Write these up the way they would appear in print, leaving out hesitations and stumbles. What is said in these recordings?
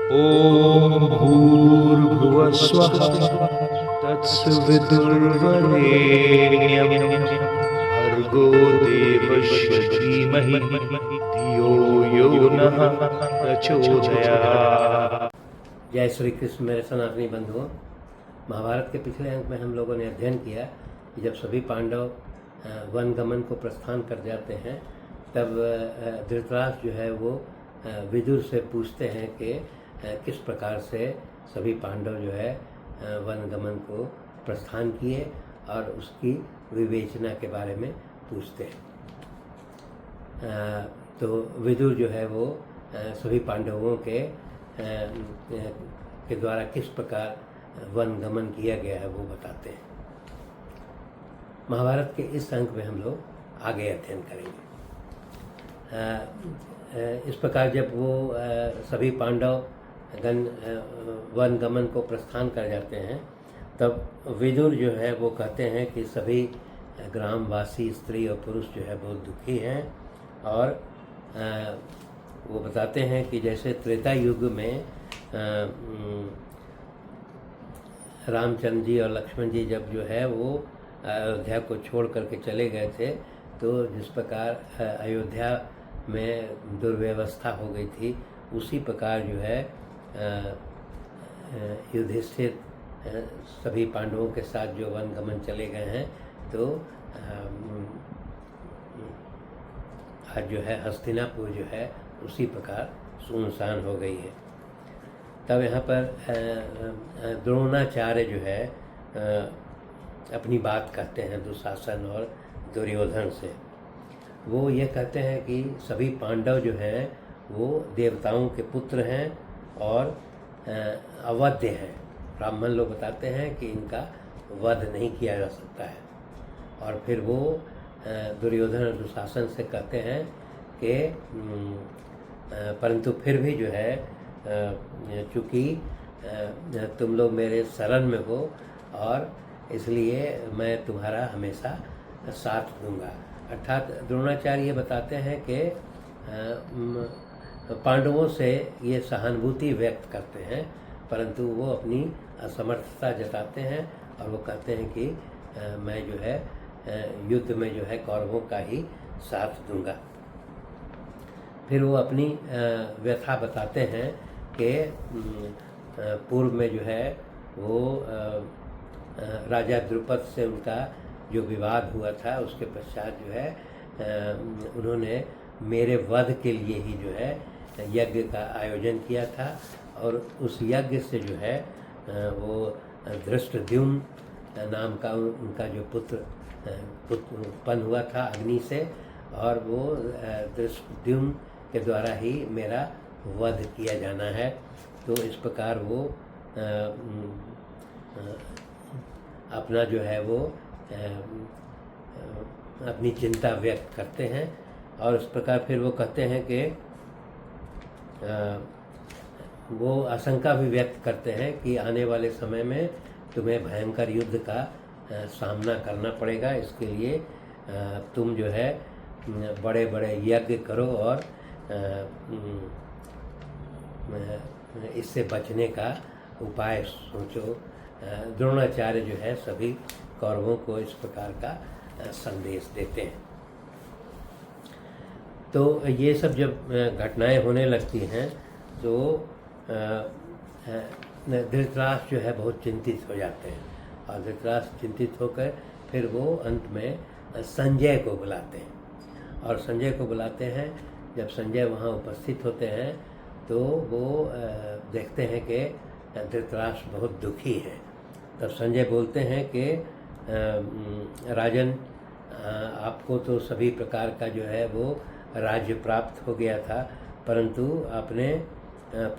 ॐ भूर्भुवः स्वः तत्सवितुर्वरेण्यं भर्गो देवस्य धीमहि धियो यो नः प्रचोदयात्। जय श्री कृष्ण मेरे सनातनी बंधुओं। महाभारत के पिछले अंक में हम लोगों ने अध्ययन किया कि जब सभी पांडव वन गमन को प्रस्थान कर जाते हैं तब धृतराष्ट्र जो है वो विदुर से पूछते हैं कि किस प्रकार से सभी पांडव जो है वन गमन को प्रस्थान किए और उसकी विवेचना के बारे में पूछते हैं। तो विदुर जो है वो सभी पांडवों के द्वारा किस प्रकार वन गमन किया गया है वो बताते हैं। महाभारत के इस अंक में हम लोग आगे अध्ययन करेंगे। इस प्रकार जब वो सभी पांडव वन गमन को प्रस्थान कर जाते हैं तब विदुर जो है वो कहते हैं कि सभी ग्रामवासी स्त्री और पुरुष जो है बहुत दुखी हैं और वो बताते हैं कि जैसे त्रेता युग में रामचंद्र जी और लक्ष्मण जी जब जो है वो अयोध्या को छोड़ करके चले गए थे तो जिस प्रकार अयोध्या में दुर्व्यवस्था हो गई थी उसी प्रकार जो है युधिष्ठिर सभी पांडवों के साथ जो वन गमन चले गए हैं तो आज जो है हस्तिनापुर जो है उसी प्रकार सुनसान हो गई है। तब यहाँ पर द्रोणाचार्य जो है अपनी बात कहते हैं दुशासन और दुर्योधन से। वो ये कहते हैं कि सभी पांडव जो हैं वो देवताओं के पुत्र हैं और अवध्य हैं। ब्राह्मण लोग बताते हैं कि इनका वध नहीं किया जा सकता है। और फिर वो दुर्योधन और दुशासन से कहते हैं कि परंतु फिर भी जो है चूँकि तुम लोग मेरे शरण में हो और इसलिए मैं तुम्हारा हमेशा साथ दूंगा। अर्थात द्रोणाचार्य ये बताते हैं कि पांडवों से ये सहानुभूति व्यक्त करते हैं परंतु वो अपनी असमर्थता जताते हैं और वो कहते हैं कि मैं जो है युद्ध में जो है कौरवों का ही साथ दूंगा। फिर वो अपनी व्यथा बताते हैं कि पूर्व में जो है वो राजा द्रुपद से उनका जो विवाद हुआ था उसके पश्चात जो है उन्होंने मेरे वध के लिए ही जो है यज्ञ का आयोजन किया था और उस यज्ञ से जो है वो धृष्टद्युम्न नाम का उनका जो पुत्र उत्पन्न हुआ था अग्नि से और वो धृष्टद्युम्न के द्वारा ही मेरा वध किया जाना है। तो इस प्रकार वो अपना जो है वो अपनी चिंता व्यक्त करते हैं और इस प्रकार फिर वो कहते हैं कि वो आशंका भी व्यक्त करते हैं कि आने वाले समय में तुम्हें भयंकर युद्ध का सामना करना पड़ेगा। इसके लिए तुम जो है बड़े बड़े यज्ञ करो और इससे बचने का उपाय सोचो। द्रोणाचार्य जो है सभी कौरवों को इस प्रकार का संदेश देते हैं। तो ये सब जब घटनाएं होने लगती हैं तो धृतराष्ट्र जो है बहुत चिंतित हो जाते हैं और धृतराष्ट्र चिंतित होकर फिर वो अंत में संजय को बुलाते हैं और संजय को बुलाते हैं। जब संजय वहाँ उपस्थित होते हैं तो वो देखते हैं कि धृतराष्ट्र बहुत दुखी है। तब संजय बोलते हैं कि राजन आपको तो सभी प्रकार का जो है वो राज्य प्राप्त हो गया था परंतु आपने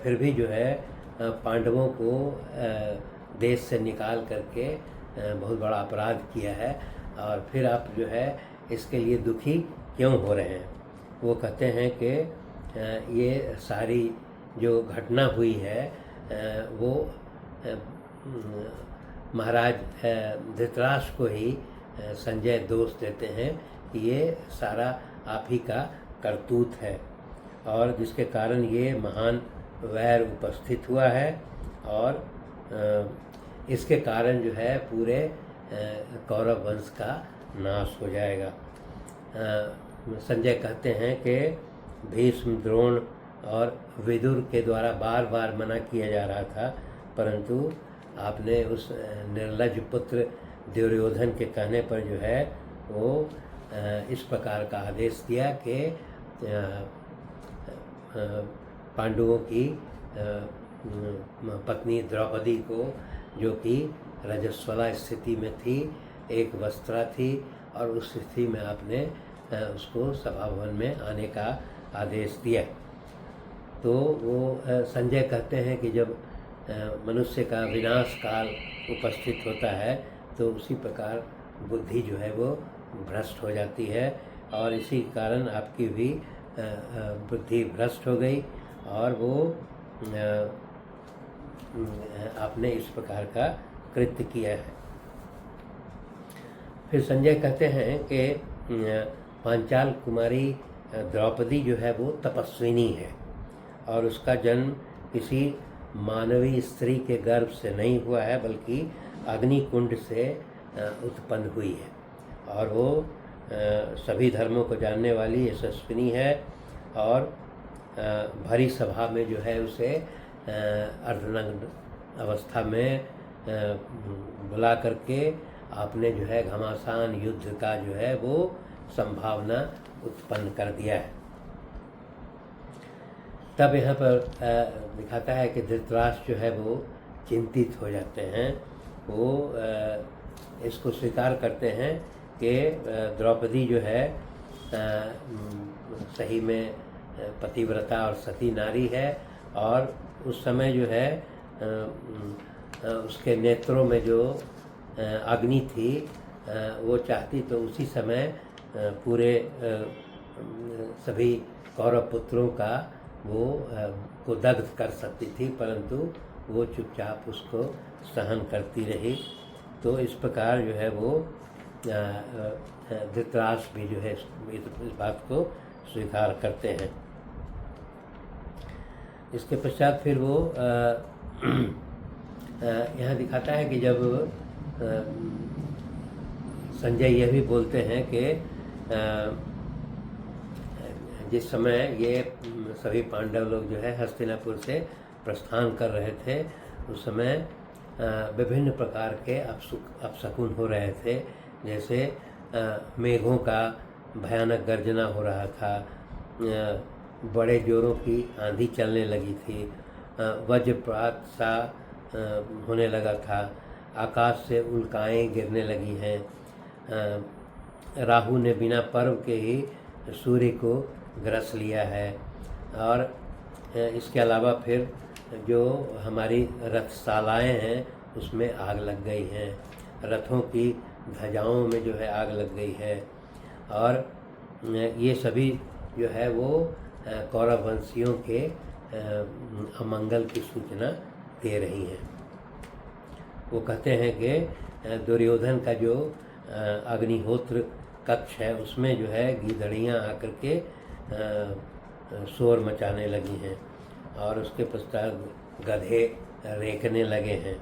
फिर भी जो है पांडवों को देश से निकाल करके बहुत बड़ा अपराध किया है और फिर आप जो है इसके लिए दुखी क्यों हो रहे हैं। वो कहते हैं कि ये सारी जो घटना हुई है वो महाराज धृतराष्ट्र को ही संजय दोष देते हैं कि ये सारा आप ही का करतूत है और जिसके कारण ये महान वैर उपस्थित हुआ है और इसके कारण जो है पूरे कौरव वंश का नाश हो जाएगा। संजय कहते हैं कि भीष्म, द्रोण और विदुर के द्वारा बार बार मना किया जा रहा था, परंतु आपने उस निर्लज्ज पुत्र दुर्योधन के कहने पर जो है वो इस प्रकार का आदेश दिया कि पांडवों की पत्नी द्रौपदी को, जो कि रजस्वला स्थिति में थी, एक वस्त्रा थी, और उस स्थिति में आपने उसको सभा भवन में आने का आदेश दिया। तो वो संजय कहते हैं कि जब मनुष्य का विनाश काल उपस्थित होता है तो उसी प्रकार बुद्धि जो है वो भ्रष्ट हो जाती है, और इसी कारण आपकी भी बुद्धि भ्रष्ट हो गई और वो आपने इस प्रकार का कृत्य किया है। फिर संजय कहते हैं कि पांचाल कुमारी द्रौपदी जो है वो तपस्विनी है और उसका जन्म किसी मानवीय स्त्री के गर्भ से नहीं हुआ है, बल्कि अग्निकुंड से उत्पन्न हुई है, और वो सभी धर्मों को जानने वाली यशस्विनी है, और भरी सभा में जो है उसे अर्धनग्न अवस्था में बुला करके आपने जो है घमासान युद्ध का जो है वो संभावना उत्पन्न कर दिया है। तब यहाँ पर दिखाता है कि धृतराष्ट्र जो है वो चिंतित हो जाते हैं। वो इसको स्वीकार करते हैं कि द्रौपदी जो है सही में पतिव्रता और सती नारी है, और उस समय जो है उसके नेत्रों में जो अग्नि थी वो चाहती तो उसी समय पूरे सभी कौरव पुत्रों का वो को दग्ध कर सकती थी, परंतु वो चुपचाप उसको सहन करती रही। तो इस प्रकार जो है वो धृतराष्ट्र भी जो है इस बात को स्वीकार करते हैं। इसके पश्चात फिर वो यहाँ दिखाता है कि जब संजय यह भी बोलते हैं कि जिस समय ये सभी पांडव लोग जो है हस्तिनापुर से प्रस्थान कर रहे थे, उस समय विभिन्न प्रकार के अपशकुन हो रहे थे। जैसे मेघों का भयानक गर्जना हो रहा था, बड़े जोरों की आंधी चलने लगी थी, वज्रपात सा होने लगा था, आकाश से उल्काएं गिरने लगी हैं, राहु ने बिना पर्व के ही सूर्य को ग्रस लिया है, और इसके अलावा फिर जो हमारी रथशालाएँ हैं उसमें आग लग गई हैं, रथों की ध्वजाओं में जो है आग लग गई है, और ये सभी जो है वो कौरव वंशियों के अमंगल की सूचना दे रही हैं। वो कहते हैं कि दुर्योधन का जो अग्निहोत्र कक्ष है उसमें जो है गीदड़ियाँ आकर के शोर मचाने लगी हैं, और उसके पश्चात गधे रेंकने लगे हैं।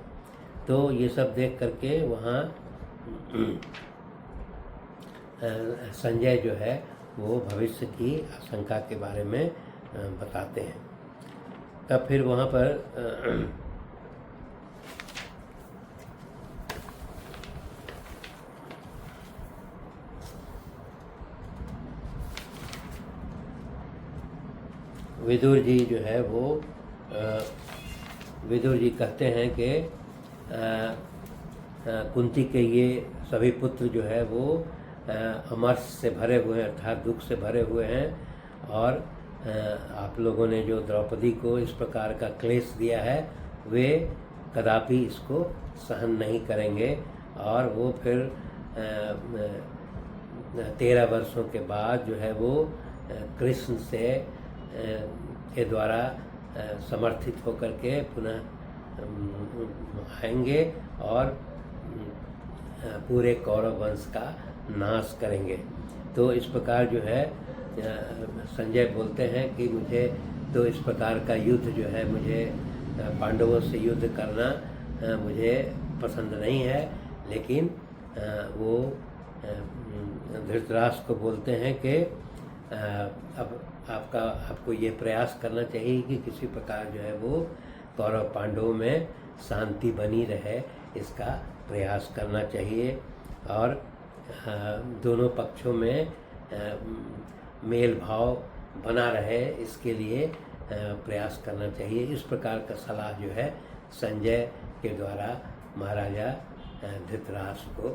तो ये सब देख करके वहाँ संजय जो है वो भविष्य की आशंका के बारे में बताते हैं। तब फिर वहाँ पर विदुर जी जो है वो विदुर जी कहते हैं कि कुंती के ये सभी पुत्र जो है वो अमर्ष से भरे हुए हैं, अर्थात दुख से भरे हुए हैं, और आप लोगों ने जो द्रौपदी को इस प्रकार का क्लेश दिया है वे कदापि इसको सहन नहीं करेंगे, और वो फिर 13 वर्षों के बाद जो है वो कृष्ण से के द्वारा समर्थित होकर के पुनः आएंगे और पूरे कौरव वंश का नाश करेंगे। तो इस प्रकार जो है संजय बोलते हैं कि मुझे तो इस प्रकार का युद्ध जो है मुझे पांडवों से युद्ध करना मुझे पसंद नहीं है। लेकिन वो धृतराष्ट्र को बोलते हैं कि अब आपको ये प्रयास करना चाहिए कि किसी प्रकार जो है वो कौरव पांडवों में शांति बनी रहे, इसका प्रयास करना चाहिए और दोनों पक्षों में मेल भाव बना रहे, इसके लिए प्रयास करना चाहिए। इस प्रकार का सलाह जो है संजय के द्वारा महाराजा धृतराष्ट्र को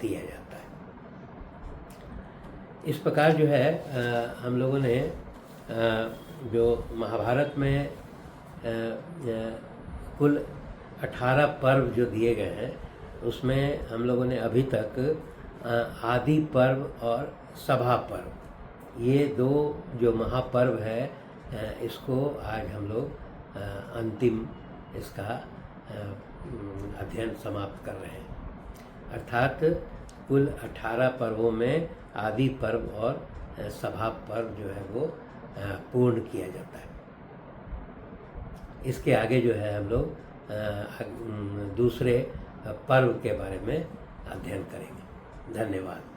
दिया जाता है। इस प्रकार जो है हम लोगों ने जो महाभारत में कुल 18 पर्व जो दिए गए हैं, उसमें हम लोगों ने अभी तक आदि पर्व और सभा पर्व, ये दो जो महापर्व है इसको आज हम लोग अंतिम इसका अध्ययन समाप्त कर रहे हैं। अर्थात कुल 18 पर्वों में आदि पर्व और सभा पर्व जो है वो पूर्ण किया जाता है। इसके आगे जो है हम लोग दूसरे पर्व के बारे में अध्ययन करेंगे। धन्यवाद।